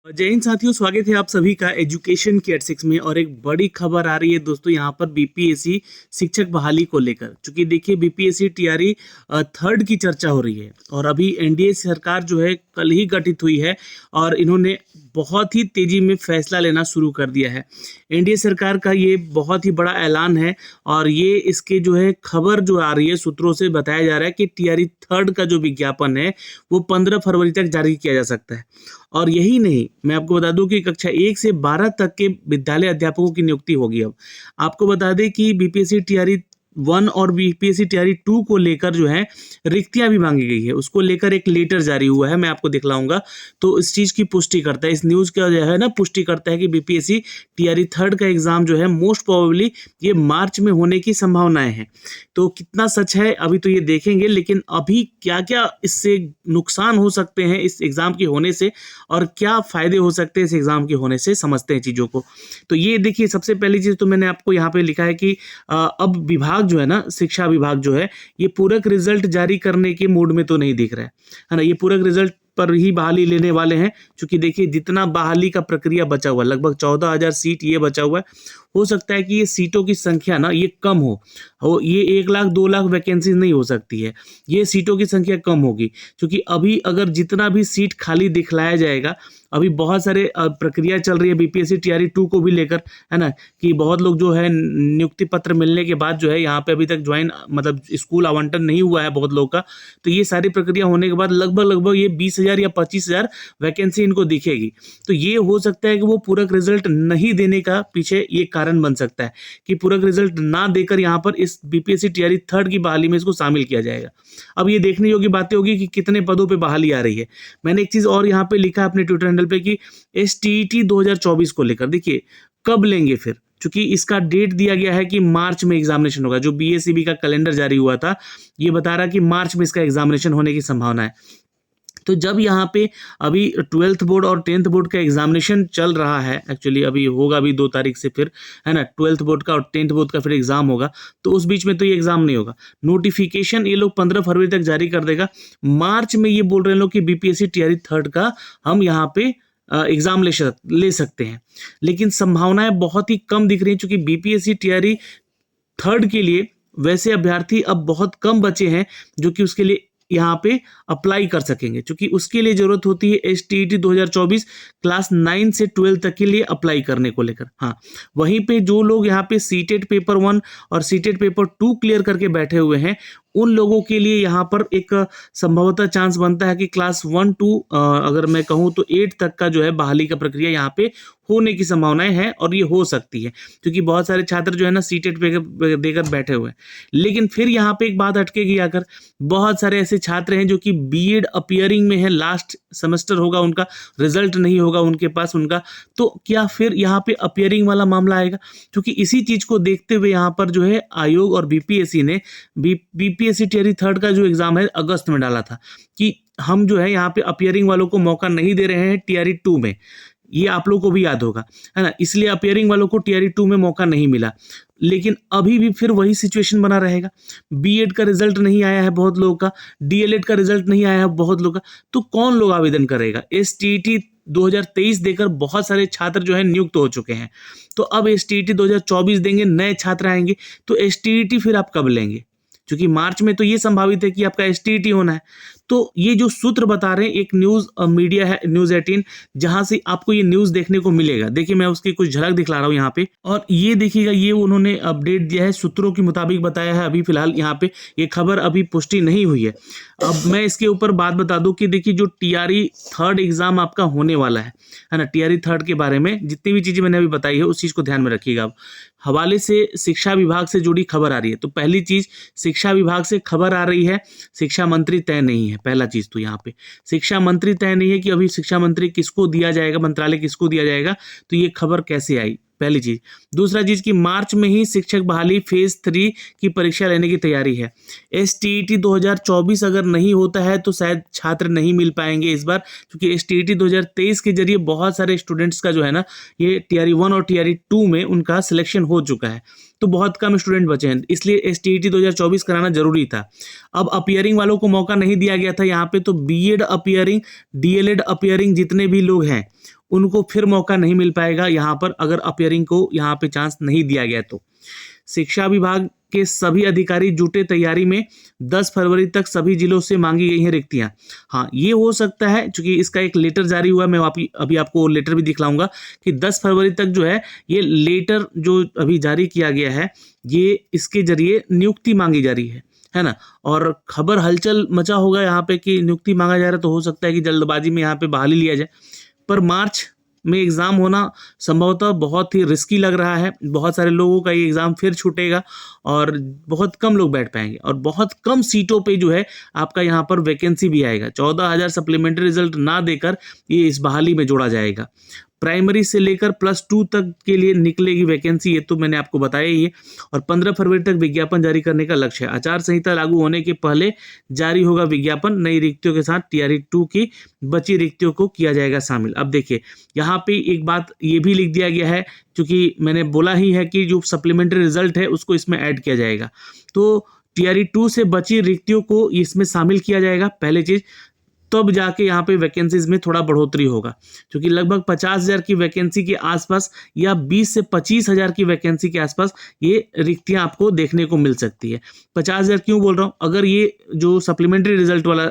जय हिंद साथियों, स्वागत है आप सभी का एजुकेशन केयर 6 में। और एक बड़ी खबर आ रही है दोस्तों यहाँ पर बीपीएससी शिक्षक बहाली को लेकर। क्योंकि देखिए बीपीएससी टीआरई थर्ड की चर्चा हो रही है और अभी एनडीए सरकार जो है कल ही गठित हुई है और इन्होंने बहुत ही तेजी में फैसला लेना शुरू कर दिया है। एनडीए सरकार का ये बहुत ही बड़ा ऐलान है और ये इसके जो है खबर जो आ रही है सूत्रों से बताया जा रहा है कि टीआरई थर्ड का जो विज्ञापन है वो 15 फरवरी तक जारी किया जा सकता है। और यही नहीं, मैं आपको बता दूं कि कक्षा 1 से 12 तक के विद्यालय अध्यापकों की नियुक्ति होगी। अब आपको बता दें कि बीपीएससी टीआरई 1 और बीपीएससी टीआरई 2 को लेकर जो है रिक्तियां भी मांगी गई है, उसको लेकर एक लेटर जारी हुआ है, मैं आपको दिखलाऊंगा। तो इस चीज की पुष्टि करता है, इस न्यूज का जो है ना पुष्टि करता है कि बीपीएससी टीआरई थर्ड का एग्जाम जो है मोस्ट प्रोबेबली ये मार्च में होने की संभावनाएं हैं। तो कितना सच है अभी तो ये देखेंगे, लेकिन अभी क्या क्या इससे नुकसान हो सकते हैं इस एग्जाम के होने से और क्या फायदे हो सकते हैं इस एग्जाम के होने से, समझते हैं चीजों को। तो ये देखिए, सबसे पहली चीज तो मैंने आपको यहाँ पे लिखा है कि अब विभाग जो है ना, शिक्षा विभाग जो है, ये पूरक रिजल्ट जारी करने के मूड में तो नहीं दिख रहा है ना। ये पूरक रिजल्ट पर ही बहाली लेने वाले हैं। क्योंकि देखिए जितना बहाली का प्रक्रिया बचा हुआ, लगभग 14,000 सीट ये बचा हुआ है। हो सकता है कि ये सीटों की संख्या ना ये कम हो ये 1 लाख 2 लाख वैकेंसी नहीं हो सकती है, ये सीटों की संख्या कम होगी। क्योंकि अभी अगर जितना भी सीट खाली दिखलाया जाएगा, अभी बहुत सारे प्रक्रिया चल रही है बीपीएससी टीआरई 2 को भी लेकर, है ना, कि बहुत लोग जो है नियुक्ति पत्र मिलने के बाद जो है यहाँ पे अभी तक ज्वाइन मतलब स्कूल आवंटन नहीं हुआ है बहुत लोगों का। तो ये सारी प्रक्रिया होने के बाद लगभग ये 20,000 या 25,000 वैकेंसी इनको दिखेगी। तो ये हो सकता है कि वो पूरक रिजल्ट नहीं देने का पीछे ये कारण बन सकता है कि पूरक रिजल्ट ना देकर यहाँ पर इस बीपीएससी टीआरई थर्ड की बहाली में इसको शामिल किया जाएगा। अब ये देखने योग्य बातें होगी कि कितने पदों पे बहाली आ रही है। मैंने एक चीज और यहाँ पे लिखा अपने ट्विटर हैंडल पे कि एसटीईटी 2024 को लेकर देखिए कब लेंगे फिर, क्योंकि इसका डेट दिया गया है कि मार्च में एग्जामिनेशन होगा। जो बीएसईबी का कैलेंडर जारी हुआ था ये बता रहा कि मार्च में इसका एग्जामिनेशन होने की संभावना है। तो जब यहाँ पे अभी 12th बोर्ड और 10th बोर्ड का एग्जामिनेशन चल रहा है, एक्चुअली अभी होगा अभी 2 तारीख से फिर, है ना, 12th बोर्ड का और 10th बोर्ड का फिर एग्जाम होगा। तो उस बीच में तो ये एग्जाम नहीं होगा। नोटिफिकेशन ये लोग 15 फरवरी तक जारी कर देगा। मार्च में ये बोल रहे हैं लोग कि बीपीएससी टीआरई थर्ड का हम यहाँ पे एग्जाम ले सकते हैं। लेकिन संभावनाएं बहुत ही कम दिख रही हैं, क्योंकि बीपीएससी टीआरई थर्ड के लिए वैसे अभ्यर्थी अब बहुत कम बचे हैं जो कि उसके लिए यहाँ पे अप्लाई कर सकेंगे। क्योंकि उसके लिए जरूरत होती है एसटीईटी 2024 क्लास 9 से 12 तक के लिए अप्लाई करने को लेकर। हाँ, वहीं पे जो लोग यहाँ पे सीटेट पेपर 1 और सीटेट पेपर 2 क्लियर करके बैठे हुए हैं, उन लोगों के लिए यहाँ पर एक संभवतः चांस बनता है कि क्लास 1 2 अगर मैं कहूँ तो 8 तक का जो है बहाली का प्रक्रिया यहाँ पे होने की संभावनाएं हैं और ये हो सकती है। क्योंकि बहुत सारे छात्र जो है ना सीटेट देकर बैठे हुए हैं। लेकिन फिर यहाँ पे एक बात अटकेगी आकर, बहुत सारे ऐसे छात्र हैं जो कि बीएड अपीयरिंग में है, लास्ट सेमेस्टर होगा उनका, रिजल्ट नहीं होगा उनके पास उनका, तो क्या फिर यहाँ पे अपीयरिंग वाला मामला आएगा? क्योंकि इसी चीज को देखते हुए यहाँ पर जो है आयोग और बीपीएससी ने बीपीएससी टीआरई थर्ड का जो एग्जाम है अगस्त में डाला था कि हम जो है यहाँ पे अपीयरिंग वालों को मौका नहीं दे रहे हैं टीआरई 2 में। ये आप लोगों को भी याद होगा, है ना, इसलिए अपीयरिंग वालों को टीआरई 2 में मौका नहीं मिला। लेकिन अभी भी फिर वही सिचुएशन बना रहेगा। बीएड का रिजल्ट नहीं आया है बहुत लोगों का, डीएलएड का रिजल्ट नहीं आया है बहुत लोगों का, तो कौन लोग आवेदन करेगा? एसटीईटी 2023 देकर बहुत सारे छात्र जो है नियुक्त हो चुके हैं। तो अब एसटीईटी 2024 देंगे, नए छात्र आएंगे, तो एसटीईटी फिर आप कब लेंगे? क्योंकि मार्च में तो ये संभावित है कि आपका एसटीईटी होना है। तो ये जो सूत्र बता रहे हैं, एक न्यूज मीडिया है न्यूज 18, जहां से आपको ये न्यूज देखने को मिलेगा। देखिए मैं उसकी कुछ झलक दिखला रहा हूँ यहाँ पे, और ये देखिएगा, ये उन्होंने अपडेट दिया है, सूत्रों के मुताबिक बताया है। अभी फिलहाल यहाँ पे ये खबर अभी पुष्टि नहीं हुई है। अब मैं इसके ऊपर बात बता दूं कि देखिए जो टीआरई थर्ड एग्जाम आपका होने वाला है ना, टीआरई थर्ड के बारे में जितनी भी चीजें मैंने अभी बताई है उस चीज को ध्यान में रखिएगा। अब हवाले से शिक्षा विभाग से जुड़ी खबर आ रही है। तो पहली चीज, शिक्षा विभाग से खबर आ रही है, शिक्षा मंत्री तय नहीं है। पहला चीज तो यहाँ पे शिक्षा मंत्री तय नहीं है कि अभी शिक्षा मंत्री किसको दिया जाएगा, मंत्रालय किसको दिया जाएगा। तो ये खबर कैसे आई, पहली चीज। दूसरा चीज कि मार्च में ही शिक्षक बहाली फेज 3 की परीक्षा लेने की तैयारी है। एसटीईटी 2024 अगर नहीं होता है तो शायद छात्र नहीं मिल पाएंगे इस बार, क्योंकि एसटीईटी 2023 के जरिए बहुत सारे स्टूडेंट्स का जो है ना ये टीआरई 1 और टीआरई 2 में उनका सिलेक्शन हो चुका है। तो बहुत कम स्टूडेंट बचे हैं, इसलिए एसटीईटी 2024 कराना जरूरी था। अब अपीयरिंग वालों को मौका नहीं दिया गया था यहाँ पे, तो बीएड अपीयरिंग, डीएलएड अपीयरिंग जितने भी लोग हैं उनको फिर मौका नहीं मिल पाएगा यहाँ पर, अगर अपियरिंग को यहाँ पे चांस नहीं दिया गया तो। शिक्षा विभाग के सभी अधिकारी जुटे तैयारी में, 10 फरवरी तक सभी जिलों से मांगी गई हैं रिक्तियां। हाँ, ये हो सकता है क्योंकि इसका एक लेटर जारी हुआ, मैं अभी आपको लेटर भी दिखलाऊंगा कि 10 फरवरी तक जो है ये लेटर जो अभी जारी किया गया है, ये इसके जरिए नियुक्ति मांगी जा रही है ना। और खबर हलचल मचा होगा यहाँ पे कि नियुक्ति मांगा जा रहा है, तो हो सकता है कि जल्दबाजी में यहाँ पे बहाली लिया जाए। पर मार्च में एग्ज़ाम होना संभवतः बहुत ही रिस्की लग रहा है। बहुत सारे लोगों का ये एग्ज़ाम फिर छूटेगा और बहुत कम लोग बैठ पाएंगे और बहुत कम सीटों पे जो है आपका यहाँ पर वैकेंसी भी आएगा। 14,000 सप्लीमेंट्री रिजल्ट ना देकर ये इस बहाली में जोड़ा जाएगा। प्राइमरी से लेकर +2 तक के लिए निकलेगी वैकेंसी, ये तो मैंने आपको बताया ही है। और 15 फरवरी तक विज्ञापन जारी करने का लक्ष्य है। आचार संहिता लागू होने के पहले जारी होगा विज्ञापन। नई रिक्तियों के साथ टीआरई 2 की बची रिक्तियों को किया जाएगा शामिल। अब देखिए यहाँ पे एक बात ये भी लिख दिया गया है, क्योंकि मैंने बोला ही है कि जो सप्लीमेंट्री रिजल्ट है उसको इसमें ऐड किया जाएगा, तो टीआरई 2 से बची रिक्तियों को इसमें शामिल किया जाएगा पहले चीज, तब जाके यहाँ पे वैकेंसीज में थोड़ा बढ़ोतरी होगा। क्योंकि लगभग 50,000 की वैकेंसी के आसपास या 20 से 25,000 की वैकेंसी के आसपास ये रिक्तियां आपको देखने को मिल सकती है। 50,000 क्यों बोल रहा हूँ, अगर ये जो सप्लीमेंट्री रिजल्ट वाला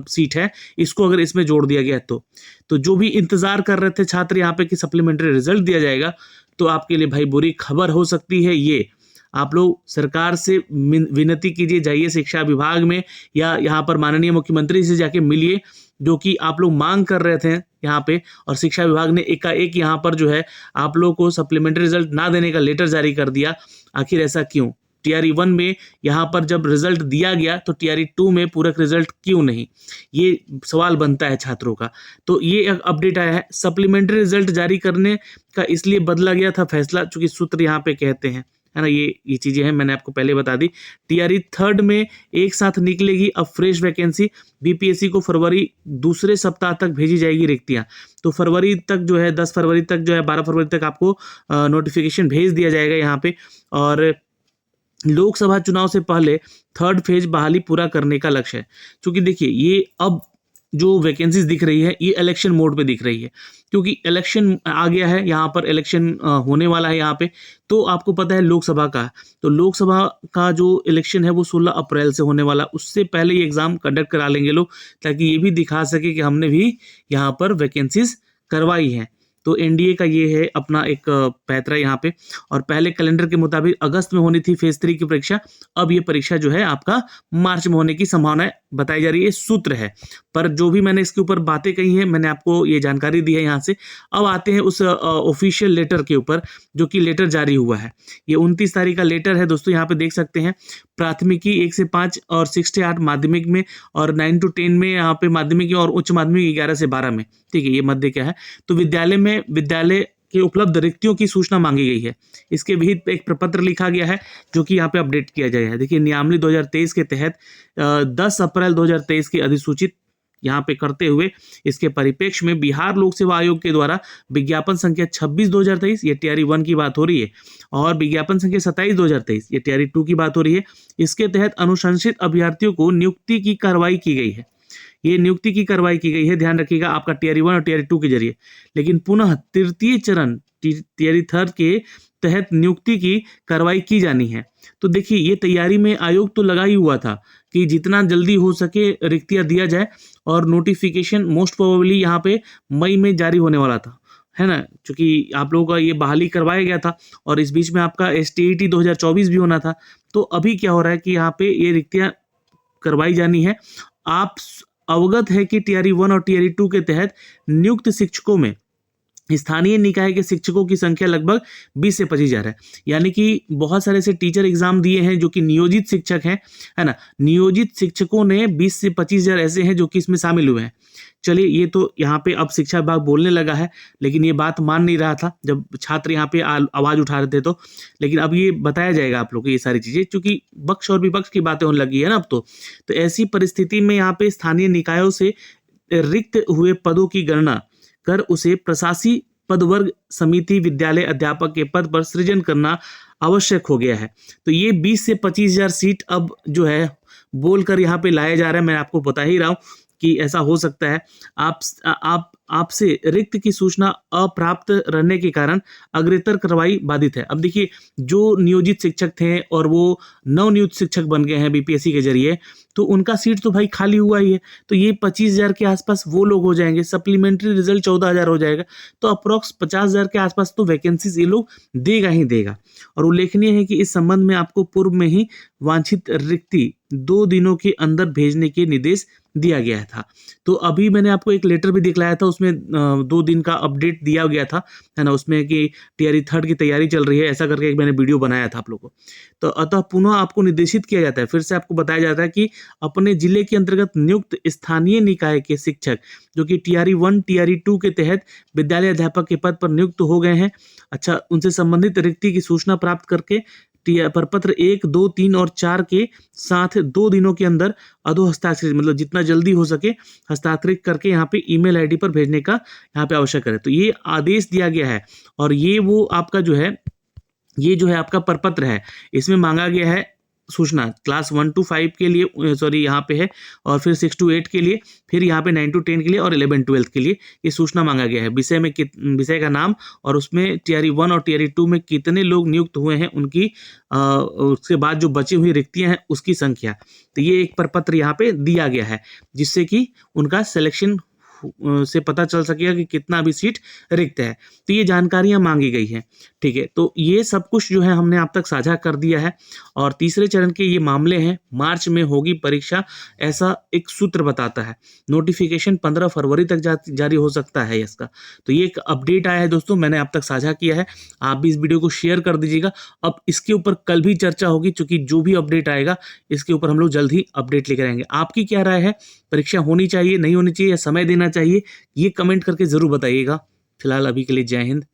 सीट है इसको अगर इसमें जोड़ दिया गया तो जो भी इंतजार कर रहे थे छात्र यहाँ पे कि सप्लीमेंट्री रिजल्ट दिया जाएगा, तो आपके लिए भाई बुरी खबर हो सकती है। ये आप लोग सरकार से विनती कीजिए, जाइए शिक्षा विभाग में या यहाँ पर माननीय मुख्यमंत्री से जाके मिलिए, जो कि आप लोग मांग कर रहे थे यहाँ पे, और शिक्षा विभाग ने एकाएक यहाँ पर जो है आप लोग को सप्लीमेंट्री रिजल्ट ना देने का लेटर जारी कर दिया। आखिर ऐसा क्यों? टीआरई 1 में यहाँ पर जब रिजल्ट दिया गया तो टीआरई 2 में पूरक रिजल्ट क्यों नहीं, ये सवाल बनता है छात्रों का। तो ये एक अपडेट आया है। सप्लीमेंट्री रिजल्ट जारी करने का इसलिए बदला गया था फैसला, चूंकि सूत्र यहाँ पे कहते हैं, है ना, ये चीजें हैं, मैंने आपको पहले बता दी। टीआरई 3 में एक साथ निकलेगी अब फ्रेश वैकेंसी। बीपीएससी को फरवरी दूसरे सप्ताह तक भेजी जाएगी रिक्तियां। तो फरवरी तक जो है 10 फरवरी तक जो है 12 फरवरी तक आपको नोटिफिकेशन भेज दिया जाएगा यहाँ पे। और लोकसभा चुनाव से पहले 3rd फेज बहाली पूरा करने का लक्ष्य है। क्योंकि देखिए ये अब जो वैकेंसीज दिख रही है ये इलेक्शन मोड पे दिख रही है, क्योंकि इलेक्शन आ गया है, यहाँ पर इलेक्शन होने वाला है यहाँ पे। तो आपको पता है लोकसभा का, तो लोकसभा का जो इलेक्शन है वो 16 अप्रैल से होने वाला, उससे पहले ये एग्जाम कंडक्ट करा लेंगे लोग, ताकि ये भी दिखा सके कि हमने भी यहाँ पर वैकेंसीज करवाई है। तो एनडीए का ये है अपना एक पैतरा यहाँ पे। और पहले कैलेंडर के मुताबिक अगस्त में होनी थी फेज 3 की परीक्षा, अब ये परीक्षा जो है आपका मार्च में होने की संभावना बताई जा रही है, सूत्र है। पर जो भी मैंने इसके ऊपर बातें कही हैं, मैंने आपको ये जानकारी दी है यहाँ से। अब आते हैं उस ऑफिशियल लेटर के ऊपर, जो कि लेटर जारी हुआ है। ये 29 तारीख का लेटर है दोस्तों, यहाँ पे देख सकते हैं। प्राथमिकी 1 से 5 और 6 से 8 माध्यमिक में, और 9 to 10 में यहाँ पे माध्यमिक और उच्च माध्यमिक 11 से 12 में, ठीक है, ये मध्य क्या है। तो विद्यालय में विद्यालय के उपलब्ध रिक्तियों की सूचना मांगी गई है। इसके विहित पे एक प्रपत्र लिखा गया है, जो कि यहाँ पे अपडेट किया गया है। देखिए नियमावली 2023 के तहत 10 अप्रैल 2023 की अधिसूचित यहाँ पे करते हुए इसके परिप्रेक्ष्य में बिहार लोक सेवा आयोग के द्वारा विज्ञापन संख्या 26/2023, ये टीआरई 1 की बात हो रही है, और विज्ञापन संख्या 27/2023, ये टीआरई 2 की बात हो रही है। इसके तहत अनुशंसित अभ्यर्थियों को नियुक्ति की कार्रवाई की गई है। ये नियुक्ति की कार्रवाई की गई है, ध्यान रखिएगा, आपका टीआरई 1 और टीआरई 2 के जरिए। लेकिन पुनः तृतीय चरण टीआरई 3 के तहत नियुक्ति की कार्रवाई की जानी है। तो देखिए ये तैयारी में आयोग तो लगा ही हुआ था कि जितना जल्दी हो सके रिक्तियां दिया जाए, और नोटिफिकेशन मोस्ट प्रोबेबली यहाँ पे मई में जारी होने वाला था, है ना, क्योंकि आप लोगों का ये बहाली करवाया गया था, और इस बीच में आपका STET 2024 भी होना था। तो अभी क्या हो रहा है कि यहाँ पे ये रिक्तियां करवाई जानी है। आप अवगत है कि टीआरई 1 और टीआरई 2 के तहत नियुक्त शिक्षकों में स्थानीय निकाय के शिक्षकों की संख्या लगभग 20 से 25,000 है। यानी कि बहुत सारे ऐसे टीचर एग्जाम दिए हैं जो कि नियोजित शिक्षक हैं, है ना, नियोजित शिक्षकों ने 20 से 25,000 ऐसे हैं जो कि इसमें शामिल हुए हैं। चलिए ये तो यहाँ पे अब शिक्षा विभाग बोलने लगा है, लेकिन ये बात मान नहीं रहा था जब छात्र यहाँ पे आवाज उठा रहे थे तो। लेकिन अब ये बताया जाएगा आप लोग को ये सारी चीजें, क्योंकि पक्ष और विपक्ष की बातें होने लगी है ना अब तो ऐसी परिस्थिति में यहाँ पे स्थानीय निकायों से रिक्त हुए पदों की गणना कर उसे प्रशासी पदवर्ग समिति विद्यालय अध्यापक के पद पर सृजन करना आवश्यक हो गया है। तो ये 20 से 25,000 सीट अब जो है बोलकर यहाँ पे लाया जा रहा है। मैं आपको बता ही रहा हूँ कि ऐसा हो सकता है। आप आपसे रिक्त की सूचना अप्राप्त रहने के कारण अग्रेतर कार्रवाई बाधित है। अब देखिए, जो नियोजित शिक्षक थे और वो नवनियुक्त शिक्षक बन गए हैं बीपीएससी के जरिए, तो उनका सीट तो भाई खाली हुआ ही है, तो ये 25,000 के आसपास वो लोग हो जाएंगे, सप्लीमेंट्री रिजल्ट 14,000 हो जाएगा, तो अप्रोक्स 50,000 के आसपास तो वैकेंसीज ये लोग देगा ही देगा। और उल्लेखनीय है कि इस संबंध में आपको पूर्व में ही वांछित रिक्ति 2 दिनों के अंदर भेजने के निर्देश दिया गया था। तो अभी मैंने आपको एक लेटर भी दिखलाया था, उसमें 2 दिन का अपडेट दिया गया था, है ना, उसमें कि टीआरई 3rd की तैयारी चल रही है, ऐसा करके एक मैंने वीडियो बनाया था आप लोगों को। तो अतः पुनः आपको निर्देशित किया जाता है, फिर से आपको बताया जाता है कि अपने जिले के अंतर्गत नियुक्त स्थानीय निकाय के शिक्षक जो कि टीआरई 1 टीआरई 2 के तहत विद्यालय अध्यापक के पद पर नियुक्त हो गए हैं, अच्छा, उनसे संबंधित रिक्ति की सूचना प्राप्त करके प्रपत्र 1, 2, 3 और 4 के साथ 2 दिनों के अंदर अधो हस्ताक्षरित, मतलब जितना जल्दी हो सके हस्ताक्षरित करके यहाँ पे ईमेल आईडी पर भेजने का यहाँ पे आवश्यक है। तो ये आदेश दिया गया है और ये वो आपका जो है, ये जो है आपका प्रपत्र है, इसमें मांगा गया है सूचना क्लास 1 to 5 के लिए, सॉरी यहाँ पे है, और फिर 6 to 8 के लिए, फिर यहाँ पे 9 to 10 के लिए और 11 12 के लिए ये सूचना मांगा गया है। विषय का नाम और उसमें टीआरई 1 और टीआरई 2 में कितने लोग नियुक्त हुए हैं उनकी, उसके बाद जो बची हुई रिक्तियां हैं उसकी संख्या। तो ये एक प्रपत्र यहाँ पे दिया गया है जिससे कि उनका सिलेक्शन से पता चल सकेगा कि कितना भी सीट रिक्त है। तो ये जानकारियां मांगी गई हैं, ठीक है। तो ये सब कुछ जो है हमने आप तक साझा कर दिया है और तीसरे चरण के ये मामले हैं, मार्च में होगी परीक्षा, ऐसा एक सूत्र बताता है। नोटिफिकेशन 15 फरवरी तक जारी हो सकता है इसका। तो ये एक अपडेट आया है दोस्तों, मैंने आप तक साझा किया है, आप भी इस वीडियो को शेयर कर दीजिएगा। अब इसके ऊपर कल भी चर्चा होगी, क्योंकि जो भी अपडेट आएगा इसके ऊपर हम लोग जल्द ही अपडेट लेकर आएंगे। आपकी क्या राय है, परीक्षा होनी चाहिए, नहीं होनी चाहिए, या समय देना चाहिए, ये कमेंट करके जरूर बताइएगा। फिलहाल अभी के लिए जय हिंद।